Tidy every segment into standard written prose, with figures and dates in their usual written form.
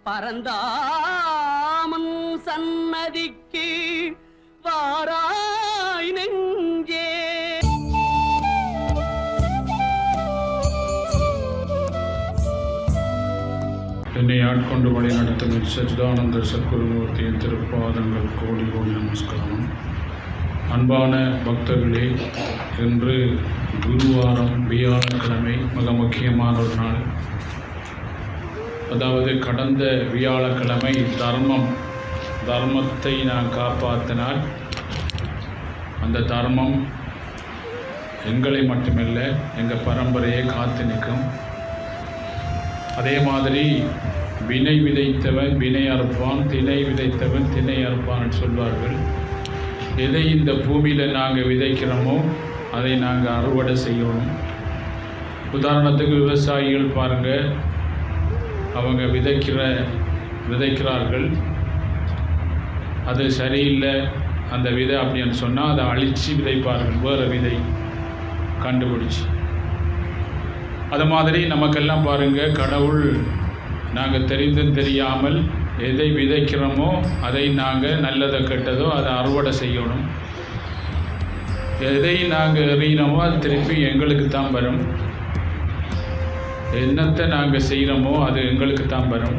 பரந்தாமன் சன்னதிக்கு வாராய் நெஞ்சே. என்னை ஆட்கொண்டு வழி நடத்தும் சச்சிதானந்த சத்குருமூர்த்தியின் திருப்பாதங்கள் கோடி கோடி நமஸ்காரம். அன்பான பக்தர்களே, இன்று குருவாரம் வியாழக்கிழமை, மிக முக்கியமான ஒரு நாள். அதாவது கடந்த வியாழக்கிழமை தர்மத்தை நான் காப்பாற்றினால் அந்த தர்மம் எங்களை மட்டுமல்ல, எங்கள் பரம்பரையை காத்து நிற்கும். அதே மாதிரி வினை விதைத்தவன் வினை அறுப்பான், திணை விதைத்தவன் திணை அறுப்பான் சொல்வார்கள். எதை இந்த பூமியில் நாங்கள் விதைக்கிறோமோ அதை நாங்கள் அறுவடை செய்யணும். உதாரணத்துக்கு விவசாயிகள் பாருங்கள், அவங்க விதைக்கிறார்கள், அது சரியில்லை அந்த விதை அப்படின்னு சொன்னால் அதை அழித்து விதைப்பார்கள், வேறு விதை கண்டுபிடிச்சி. அது மாதிரி நமக்கெல்லாம் பாருங்கள், கடவுள் நாங்கள் தெரிந்தும் தெரியாமல் எதை விதைக்கிறோமோ அதை நாங்கள் நல்லதோ கெட்டதோ அதை அறுவடை செய்யணும். எதை நாங்கள் எறிகிறோமோ அது திருப்பி எங்களுக்கு தான் வரும். என்னத்தை நாங்கள் செய்கிறோமோ அது எங்களுக்கு தான் வரும்,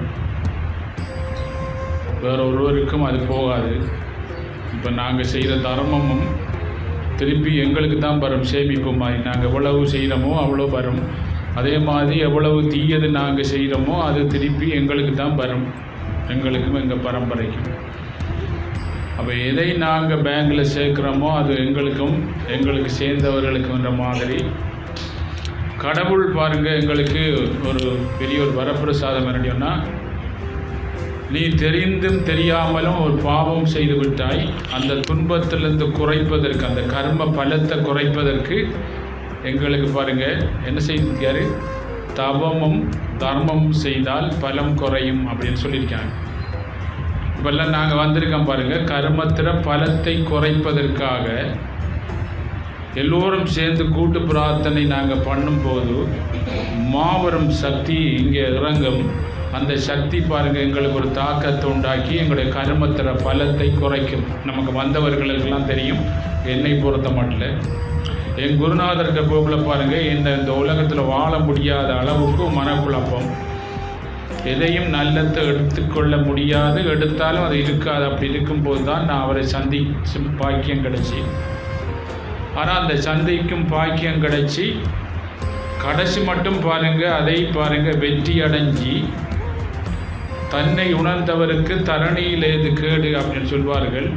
வேற ஒருவருக்கும் அது போகாது. இப்போ நாங்கள் செய்கிற தர்மமும் திருப்பி எங்களுக்கு தான் வரும், சேமிப்பு மாதிரி. நாங்கள் எவ்வளவு செய்கிறோமோ அவ்வளோ வரும். அதே மாதிரி எவ்வளவு தீயது நாங்கள் செய்கிறோமோ அது திருப்பி எங்களுக்கு தான் வரும், எங்களுக்கும் எங்கள் பரம்பரைக்கும். அப்போ எதை நாங்கள் பேங்கில் சேர்க்குறோமோ அது எங்களுக்கு சேர்ந்தவர்களுக்குன்ற மாதிரி கடவுள் பாருங்கள் எங்களுக்கு ஒரு பெரிய ஒரு வரப்பிரசாதம் என்னடியோன்னா, நீ தெரிந்தும் தெரியாமலும் ஒரு பாவம் செய்து விட்டாய், அந்த துன்பத்திலிருந்து குறைப்பதற்கு, அந்த கர்ம பலத்தை குறைப்பதற்கு எங்களுக்கு பாருங்கள் என்ன செய்திருக்காரு, தவமும் தர்மமும் செய்தால் பலம் குறையும் அப்படின்னு சொல்லியிருக்காங்க. இப்பெல்லாம் நாங்கள் வந்திருக்கோம் பாருங்கள், கர்மத்தில் பலத்தை குறைப்பதற்காக எல்லோரும் சேர்ந்து கூட்டு பிரார்த்தனை நாங்கள் பண்ணும்போது மாபெரும் சக்தி இங்கே இறங்கும். அந்த சக்தி பாருங்கள் எங்களுக்கு ஒரு தாக்கத்தை உண்டாக்கி எங்களுடைய கர்மத்தில் பலத்தை குறைக்கும். நமக்கு வந்தவர்களுக்கெல்லாம் தெரியும், என்னை பொறுத்த மட்டும் என் குருநாதர்கிட்ட போக்கில் பாருங்கள், இந்த உலகத்தில் வாழ முடியாத அளவுக்கு மனக்குழப்பம், எதையும் நல்லத்தை எடுத்துக்கொள்ள முடியாது, எடுத்தாலும் அது இருக்காது. அப்படி இருக்கும்போது தான் நான் அவரை சந்திச்சு பாக்கியம் கிடச்சி. ஆனால் அந்த சந்தைக்கும் பாக்கியம் கிடச்சி கடைசி மட்டும் பாருங்கள், அதை பாருங்கள் வெற்றி அடைஞ்சி தன்னை உணர்ந்தவருக்கு தரணியில் ஏது கேடு அப்படின்னு சொல்வார்கள்.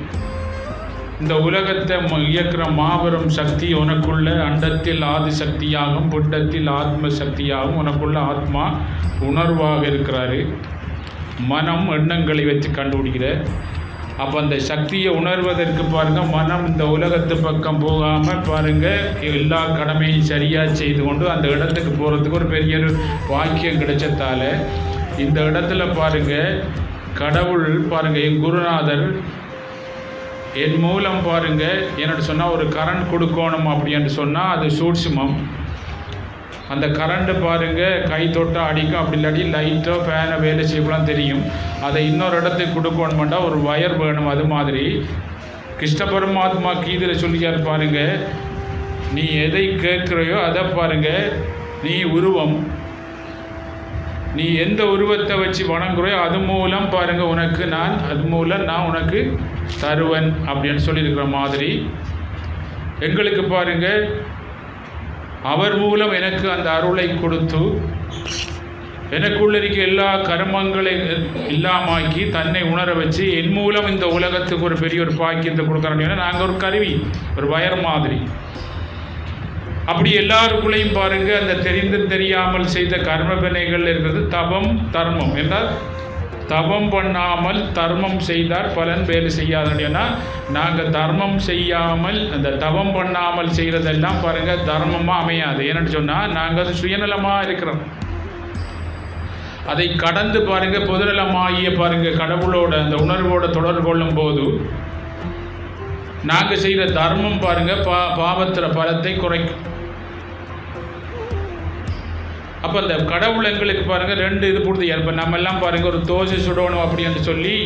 இந்த உலகத்தை இயக்கிற மாபெரும் சக்தி உனக்குள்ள அண்டத்தில் ஆதி சக்தியாகவும் புண்டத்தில் ஆத்ம சக்தியாகவும் உனக்குள்ள ஆத்மா உணர்வாக இருக்கிறாரு. மனம் எண்ணங்களை வச்சு கண்டுபிடிக்கிற. அப்போ அந்த சக்தியை உணர்வதற்கு பாருங்கள், மனம் இந்த உலகத்து பக்கம் போகாமல் பாருங்கள் எல்லா கடமையும் சரியாக செய்து கொண்டு அந்த இடத்துக்கு போகிறதுக்கு ஒரு பெரிய வாக்கியம் கிடைச்சதால இந்த இடத்துல பாருங்கள் கடவுள் பாருங்கள், என் குருநாதர் என் மூலம் பாருங்கள் என்னோட சொன்னால் ஒரு கரண்ட் கொடுக்கணும் அப்படின்னு சொன்னால் அது சூட்சுமம். அந்த கரண்ட்டு பாருங்கள் கை தொட்டால் அடிக்கும், அப்படி இல்லாட்டி லைட்டோ ஃபேனை வேலை செய்யலாம் தெரியும். அதை இன்னொரு இடத்துக்கு கொடுக்கணுமெண்டா ஒரு வயர் வேணும். அது மாதிரி கிருஷ்ண பரமாத்மா கீதையில் சொல்லியார் பாருங்கள், நீ எதை கேட்குறையோ அதை பாருங்கள், நீ உருவம், நீ எந்த உருவத்தை வச்சு வணங்குறையோ அது மூலம் பாருங்கள் உனக்கு அது மூலம் நான் உனக்கு தருவன் அப்படின்னு சொல்லியிருக்கிற மாதிரி எங்களுக்கு பாருங்கள் அவர் மூலம் எனக்கு அந்த அருளை கொடுத்து எனக்குள்ள இருக்க எல்லா கர்மங்களை இல்லாமாக்கி தன்னை உணர வச்சு என் மூலம் இந்த உலகத்துக்கு ஒரு பெரிய ஒரு பாக்கியத்தை கொடுக்குறோம். நாங்கள் ஒரு கருவி, ஒரு வயர் மாதிரி. அப்படி எல்லாருக்குள்ளேயும் பாருங்கள் அந்த தெரிந்து தெரியாமல் செய்த கர்ம வினைகள் இருக்கிறது. தவம் தர்மம் என்றால் தவம் பண்ணாமல் தர்மம் செய்தால் பலன் வேலை செய்யாதுன்னா, நாங்கள் தர்மம் செய்யாமல் அந்த தவம் பண்ணாமல் செய்கிறதெல்லாம் பாருங்கள் தர்மமாக அமையாது. ஏன்னு சொன்னால் நாங்கள் அது சுயநலமாக இருக்கிறோம். அதை கடந்து பாருங்கள் பொதுநலமாகிய பாருங்கள் கடவுளோட அந்த உணர்வோட தொடர்பு கொள்ளும் போது நாங்கள் செய்கிற தர்மம் பாருங்கள் பாவத்திர பலத்தை குறைக்கும். அப்போ அந்த கடவுள் எங்களுக்கு பாருங்கள் 2 இது கொடுத்து, இப்போ நம்ம எல்லாம் பாருங்கள் ஒரு தோசை சுடணும் அப்படின்னு சொல்லி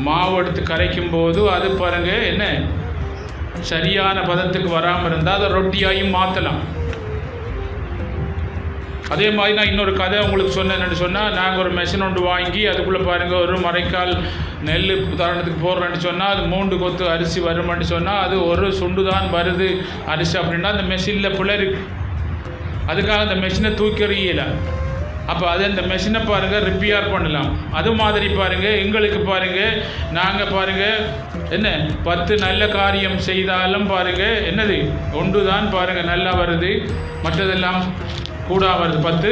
மாவு எடுத்து கரைக்கும் போது அது பாருங்கள் என்ன சரியான பதத்துக்கு வராமல் இருந்தால் அதை ரொட்டியாயும் மாற்றலாம். அதே மாதிரி நான் இன்னொரு கதை உங்களுக்கு சொன்னேன்னு சொன்னால், நாங்கள் ஒரு மெஷின் ஒன்று வாங்கி அதுக்குள்ளே பாருங்கள் ஒரு மரைக்கால் நெல் உதாரணத்துக்கு போடுறேன்னு சொன்னால் அது 3 கொத்து அரிசி வருமானு சொன்னால் அது ஒரு சுண்டு தான் வருது அரிசி அப்படின்னா அந்த மெஷினில் பிளருக்கு, அதுக்காக அந்த மெஷினை தூக்கி எறியல. அப்போ அது அந்த மெஷினை பாருங்கள் ரிப்பேர் பண்ணலாம். அது மாதிரி பாருங்கள் எங்களுக்கு பாருங்கள் நாங்கள் பாருங்கள் என்ன 10 நல்ல காரியம் செய்தாலும் பாருங்கள் என்னது ஒன்று தான் பாருங்கள் நல்லா வருது, மற்றதெல்லாம் கூட வருது. 10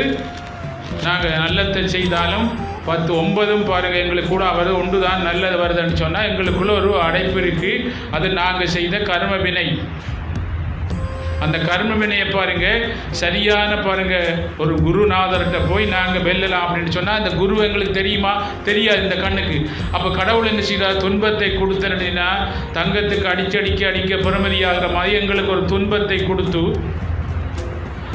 நாங்கள் நல்லத்தை செய்தாலும் 10 9 பாருங்கள் எங்களுக்கு கூட வருது, ஒன்று தான் நல்லது வருதுன்னு சொன்னால் எங்களுக்குள்ள ஒரு அடைப்பு இருக்குது. அது நாங்கள் செய்த கர்ம வினை. அந்த கர்ம வினையை பாருங்கள் சரியான பாருங்கள் ஒரு குருநாதர்கிட்ட போய் நாங்கள் வெல்லலாம் அப்படின்னு சொன்னால் அந்த குரு எங்களுக்கு தெரியுமா? தெரியாது இந்த கண்ணுக்கு. அப்போ கடவுள் என்ன செய்கிறார்? துன்பத்தை கொடுத்தனா தங்கத்துக்கு அடிக்க பெருமதியாகிற மாதிரி எங்களுக்கு ஒரு துன்பத்தை கொடுத்து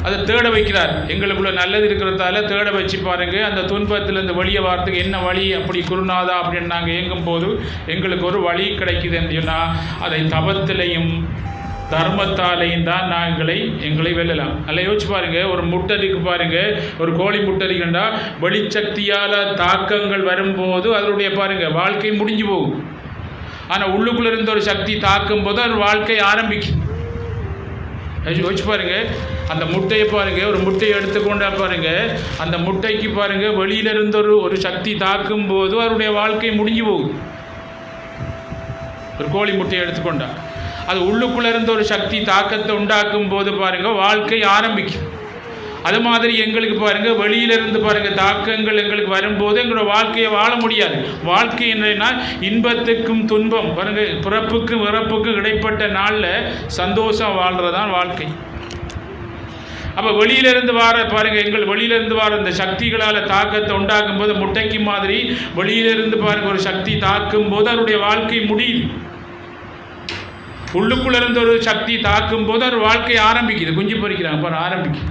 அதை தேட வைக்கிறார். எங்களுக்குள்ள நல்லது இருக்கிறதால தேட வச்சு பாருங்கள் அந்த துன்பத்திலேருந்து வெளியே வாரத்துக்கு என்ன வழி அப்படி குருநாதா அப்படின்னு நாங்கள் இயங்கும் போது எங்களுக்கு ஒரு வழி கிடைக்குதுன்னு சொன்னால் அதை தபத்திலையும் தர்மத்தாலையும் தான் எங்களை வெல்லலாம். நல்லா யோசிச்சு பாருங்கள். ஒரு முட்டருக்கு பாருங்கள், ஒரு கோழி முட்டரிக்கண்டா வெளிச்சக்தியால் தாக்கங்கள் வரும்போது அதனுடைய பாருங்கள் வாழ்க்கை முடிஞ்சு போகும். ஆனால் உள்ளுக்குள்ளே இருந்த ஒரு சக்தி தாக்கும் போது அது வாழ்க்கை ஆரம்பிக்கும். யோசிச்சு பாருங்கள். அந்த முட்டையை பாருங்கள், ஒரு முட்டையை எடுத்துக்கொண்டா பாருங்கள் அந்த முட்டைக்கு பாருங்கள் வெளியில இருந்த ஒரு சக்தி தாக்கும் போது அதனுடைய வாழ்க்கை முடிஞ்சு போகுது. ஒரு கோழி முட்டையை எடுத்துக்கொண்டா அது உள்ளுக்குள்ளே இருந்த ஒரு சக்தி தாக்கத்தை உண்டாக்கும் போது பாருங்கள் வாழ்க்கை ஆரம்பிக்கும். அது மாதிரி எங்களுக்கு பாருங்கள் வெளியிலிருந்து பாருங்கள் தாக்கங்கள் எங்களுக்கு வரும்போது எங்களோட வாழ்க்கையை வாழ முடியாது. வாழ்க்கை என்னன்னா இன்பத்துக்கும் துன்பம் பாருங்கள் பிறப்புக்கும் இறப்புக்கும் இடைப்பட்ட நாளில் சந்தோஷம் வாழ்கிறதான் வாழ்க்கை. அப்போ வெளியிலிருந்து வார பாருங்கள் எங்கள் வெளியிலிருந்து வார இந்த சக்திகளால் தாக்கத்தை உண்டாக்கும் போது முட்டைக்கு மாதிரி வெளியிலிருந்து பாருங்கள் ஒரு சக்தி தாக்கும் போது அவருடைய வாழ்க்கை முடியுது. உள்ளுக்குள்ள இருந்த ஒரு சக்தி தாக்கும் போது அவர் வாழ்க்கை ஆரம்பிக்குது. குஞ்சு பொறிக்கிறாங்க பாருங்க ஆரம்பிக்குது.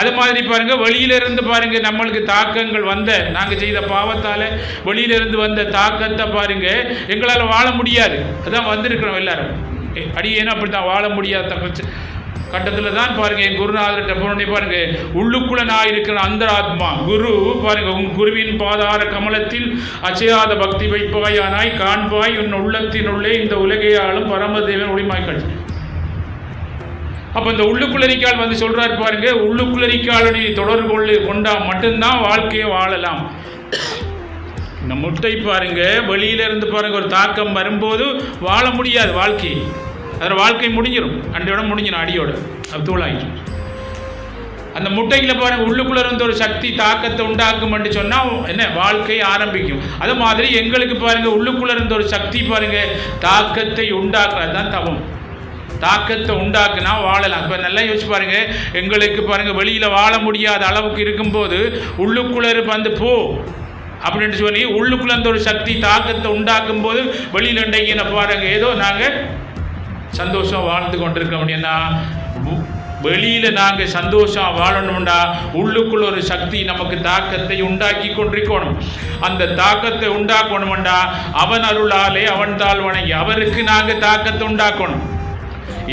அது மாதிரி பாருங்கள் வெளியிலிருந்து பாருங்கள் நம்மளுக்கு தாக்கங்கள் வந்த நாங்கள் செய்த பாவத்தால் வெளியிலிருந்து வந்த தாக்கத்தை பாருங்கள் எங்களால் வாழ முடியாது. அதான் வந்திருக்கிறோம் எல்லாரும். அடியேனும் அப்படி தான் வாழ முடியாத கட்டத்தில் தான் பாருங்கள் என் குருநாதர்கிட்ட போனோடனே பாருங்கள் உள்ளுக்குள்ள நான் இருக்கிற அந்த ஆத்மா குரு பாருங்கள் உன் குருவின் பாதார கமலத்தில் அச்சையாத பக்தி வைப்பாயானாய் காண்பாய் உன் உள்ளத்தினுள்ளே இந்த உலகையாலும் பரமதேவன் ஒளிமாய்கள். அப்போ இந்த உள்ளுக்குள்ளரிக்கால் வந்து சொல்கிறார் பாருங்கள் உள்ளுக்குள்ளரிக்காலனை தொடர்பு கொண்டா மட்டும்தான் வாழ்க்கையை வாழலாம். இந்த முட்டை பாருங்கள் வெளியிலேருந்து பாருங்கள் ஒரு தாக்கம் வரும்போது வாழ முடியாது வாழ்க்கை. அதில் வாழ்க்கை முடிஞ்சிடும், அண்டையோட முடிஞ்சிடும், அடியோட அது தூளாகிடும். அந்த முட்டையில் பாருங்கள் உள்ளுக்குள்ளே இருந்த ஒரு சக்தி தாக்கத்தை உண்டாக்கும் என்று சொன்னால் என்ன வாழ்க்கை ஆரம்பிக்கும். அது மாதிரி எங்களுக்கு பாருங்கள் உள்ளுக்குள்ளே இருந்த ஒரு சக்தி பாருங்கள் தாக்கத்தை உண்டாக்குறது தான் தவம். தாக்கத்தை உண்டாக்குனா வாழலாம். இப்போ நல்லா யோசிச்சு பாருங்கள் எங்களுக்கு பாருங்கள் வெளியில் வாழ முடியாத அளவுக்கு இருக்கும்போது உள்ளுக்குள்ளே வந்து போ அப்படின்ட்டு சொல்லி உள்ளுக்குள்ளே இருந்த ஒரு சக்தி தாக்கத்தை உண்டாக்கும் போது வெளியில் இன்றைக்கு என்ன பாருங்கள் ஏதோ நாங்கள் சந்தோஷம் வாழ்ந்து கொண்டிருக்கோம். அப்படின்னா வெளியில் நாங்கள் சந்தோஷம் வாழணும்டா உள்ளுக்குள்ள ஒரு சக்தி நமக்கு தாக்கத்தை உண்டாக்கி கொண்டிருக்கணும். அந்த தாக்கத்தை உண்டாக்கணும்டா அவன் அருளாலே அவன் தாழ் வணங்கி அவருக்கு நாங்கள் தாக்கத்தை உண்டாக்கணும்.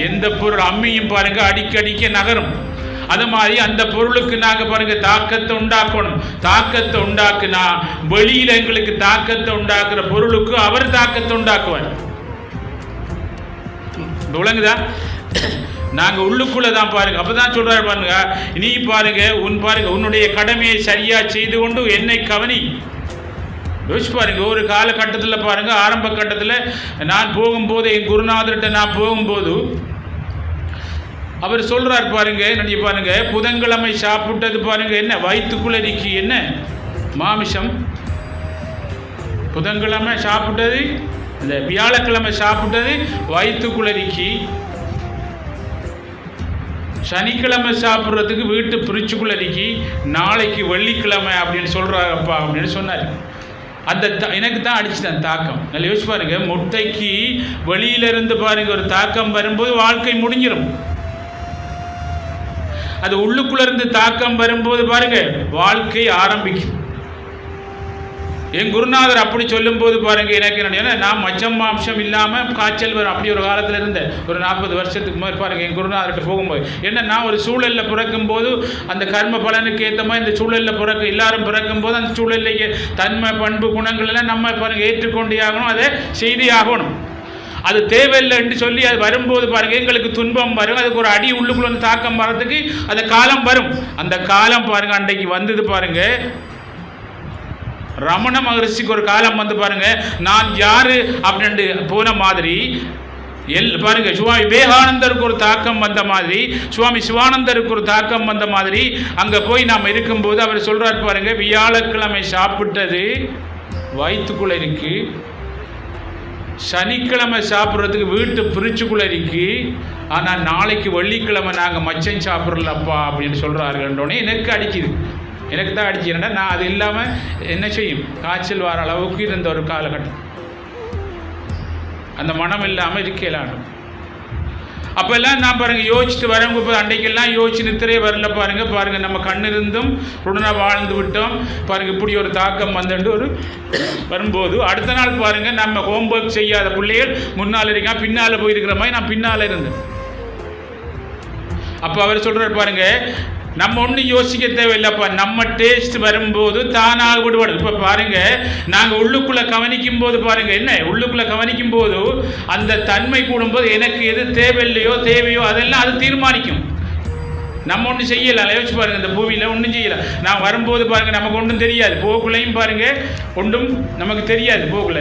எந்த பொருள் அம்மியும் பாருங்க அடிக்கடிக்க நகரும். அது மாதிரி அந்த பொருளுக்கு நாங்கள் பாருங்க தாக்கத்தை உண்டாக்கணும். தாக்கத்தை உண்டாக்குனா வெளியில் எங்களுக்கு தாக்கத்தை உண்டாக்குற பொருளுக்கு அவர் தாக்கத்தை உண்டாக்குவார். விளங்குதா? நாங்கள் உள்ளுக்குள்ளே தான் பாருங்கள். அப்போ தான் சொல்கிறாரு பாருங்க நீ பாருங்கள் உன்னுடைய கடமையை சரியாக செய்து கொண்டு என்னை கவனி. யோசிச்சு பாருங்க ஒரு காலகட்டத்தில் பாருங்கள் ஆரம்ப கட்டத்தில் நான் போகும்போது என் குருநாதர்கிட்ட நான் போகும்போது அவர் சொல்கிறார் பாருங்க நன்றி பாருங்க புதன்கிழமை சாப்பிட்டது பாருங்க என்ன வயிற்றுக்குள்ளரிக்கு என்ன மாமிசம். புதன்கிழமை சாப்பிட்டது இந்த வியாழக்கிழமை சாப்பிட்டது வயிற்றுக்குள்ளரிக்கு, சனிக்கிழமை சாப்பிட்றதுக்கு வீட்டு பிரிச்சுக்குள்ளரிக்கு, நாளைக்கு வெள்ளிக்கிழமை அப்படின்னு சொல்கிறாரப்பா அப்படின்னு சொன்னார். அந்த எனக்கு தான் அடிச்சுதான் தாக்கம். நல்லா யோசிச்சு பாருங்க முட்டைக்கு வெளியிலிருந்து பாருங்க ஒரு தாக்கம் வரும்போது வாழ்க்கை முடிஞ்சிடும். அது உள்ளுக்குள்ள இருந்து தாக்கம் வரும்போது பாருங்க வாழ்க்கை ஆரம்பிக்கும். என் குருநாதர் அப்படி சொல்லும் போது பாருங்க எனக்கு என்ன, நான் மச்சம் மாம்சம் இல்லாமல் காய்ச்சல் வரும் அப்படி ஒரு காலத்தில் இருந்தேன். ஒரு 40 வருஷத்துக்கு மாதிரி பாருங்க என் குருநாதர்கிட்ட போகும்போது என்ன, நான் ஒரு சூழலில் பிறக்கும் போது அந்த கர்ம பலனுக்கு ஏற்ற மாதிரி இந்த சூழலில் எல்லாரும் பிறக்கும் போது அந்த சூழலில் தன்மை பண்பு குணங்கள் எல்லாம் நம்ம பாருங்க ஏற்றுக்கொண்டே ஆகணும், அதை செய்தே ஆகணும். அது தேவையில்லைன்னு சொல்லி அது வரும்போது பாருங்க எங்களுக்கு துன்பம் வரும், அதுக்கு ஒரு அடி உள்ளுக்குள்ள வந்து தாக்கம் வர்றதுக்கு அந்த காலம் வரும். அந்த காலம் பாருங்க அன்றைக்கு வந்தது பாருங்க. ரமண மகரிஷிக்கு ஒரு காலம் வந்து பாருங்க, நான் யாரு அப்படின்ட்டு போன மாதிரி பாருங்க, சுவாமி விவேகானந்தருக்கு ஒரு தாக்கம் வந்த மாதிரி, சுவாமி சிவானந்தருக்கு ஒரு தாக்கம் வந்த மாதிரி அங்கே போய் நாம் இருக்கும்போது அவர் சொல்றாரு பாருங்க, வியாழக்கிழமை சாப்பிட்டது வயிற்றுக்குள்ள இருக்கு, சனிக்கிழமை சாப்பிட்றதுக்கு வீட்டு பிரிச்சுக்குள்ள இருக்கு, ஆனால் நாளைக்கு வெள்ளிக்கிழமை நாங்கள் மச்சம் சாப்பிட்றலப்பா அப்படின்னு சொல்கிறார்கள்ன்றோடனே எனக்கு அடிக்குது. எனக்கு தான் அடிச்சுன்னா நான் அது இல்லாமல் என்ன செய்யும், காய்ச்சல் வர அளவுக்கு இருந்த ஒரு காலகட்டம். அந்த மனம் இல்லாமல் இருக்கலான்னு அப்போல்லாம் நான் பாருங்கள் யோசிச்சுட்டு வரவங்க இப்போ அன்றைக்கெல்லாம் யோசிச்சு நித்திரையே வரல பாருங்கள் நம்ம கண்ணிருந்தும் உடனே வாழ்ந்து விட்டோம் பாருங்கள். இப்படி ஒரு தாக்கம் வந்துட்டு ஒரு வரும்போது அடுத்த நாள் பாருங்கள் நம்ம ஹோம்ஒர்க் செய்யாத பிள்ளைகள் முன்னால் இருக்கான், பின்னால் போயிருக்கிற மாதிரி நான் பின்னால் இருந்தேன். அப்போ அவர் சொல்கிறார் பாருங்க, நம்ம ஒன்றும் யோசிக்க தேவையில்லைப்பா, நம்ம டேஸ்ட் வரும்போது தானாக விடுபடும். இப்போ பாருங்க, நாங்கள் உள்ளுக்குள்ளே கவனிக்கும் போது பாருங்க என்ன, உள்ளுக்குள்ளே கவனிக்கும் போது அந்த தன்மை கூடும்போது எனக்கு எது தேவையோ அதெல்லாம் அது தீர்மானிக்கும். நம்ம ஒன்றும் செய்யலாம், யோசிச்சு பாருங்கள், இந்த பூமியில் ஒன்றும் செய்யலாம். நான் வரும்போது பாருங்கள் நமக்கு ஒன்றும் தெரியாது, போக்குலையும் பாருங்கள் ஒன்றும் நமக்கு தெரியாது போக்குல.